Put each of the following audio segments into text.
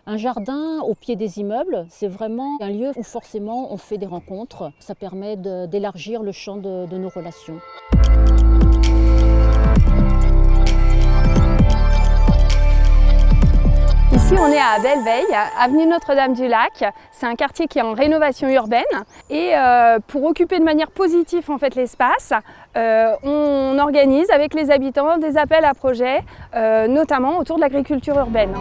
Un jardin au pied des immeubles, c'est vraiment un lieu où forcément on fait des rencontres. Ça permet d'élargir le champ de nos relations. Ici, on est à Belleveille, avenue Notre-Dame-du-Lac. C'est un quartier qui est en rénovation urbaine. Et pour occuper de manière positive en fait, l'espace, on organise avec les habitants des appels à projets, notamment autour de l'agriculture urbaine.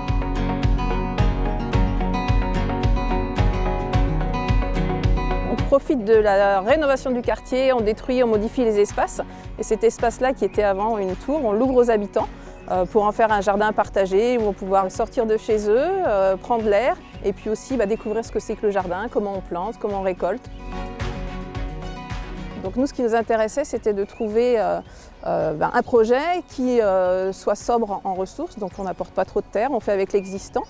On profite de la rénovation du quartier, on détruit, on modifie les espaces. Et cet espace-là, qui était avant une tour, on l'ouvre aux habitants pour en faire un jardin partagé où on va pouvoir sortir de chez eux, prendre l'air et puis aussi découvrir ce que c'est que le jardin, comment on plante, comment on récolte. Donc nous, ce qui nous intéressait, c'était de trouver un projet qui soit sobre en ressources, donc on n'apporte pas trop de terre, on fait avec l'existant.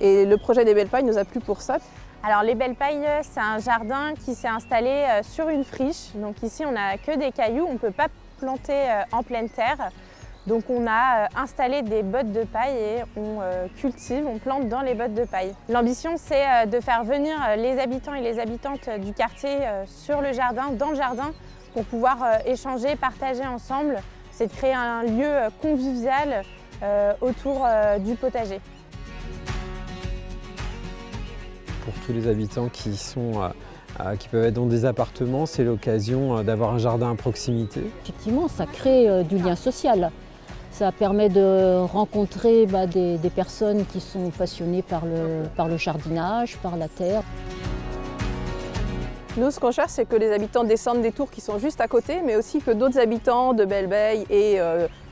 Et le projet des Belles Pailles nous a plu pour ça. Alors les Belles Pailles, c'est un jardin qui s'est installé sur une friche. Donc ici, on n'a que des cailloux, on ne peut pas planter en pleine terre. Donc on a installé des bottes de paille et on cultive, on plante dans les bottes de paille. L'ambition, c'est de faire venir les habitants et les habitantes du quartier sur le jardin, dans le jardin, pour pouvoir échanger, partager ensemble. C'est de créer un lieu convivial autour du potager. Pour tous les habitants qui peuvent être dans des appartements, c'est l'occasion d'avoir un jardin à proximité. Effectivement, ça crée du lien social. Ça permet de rencontrer des personnes qui sont passionnées par le jardinage, par la terre. Nous, ce qu'on cherche, c'est que les habitants descendent des tours qui sont juste à côté, mais aussi que d'autres habitants de Belleveille et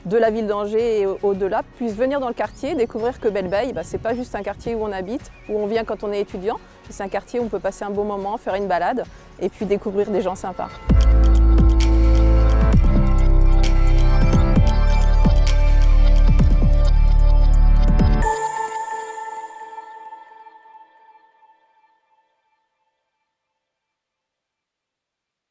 de la ville d'Angers et au-delà puissent venir dans le quartier, découvrir que Belleveille, c'est pas juste un quartier où on habite, où on vient quand on est étudiant, c'est un quartier où on peut passer un bon moment, faire une balade et puis découvrir des gens sympas.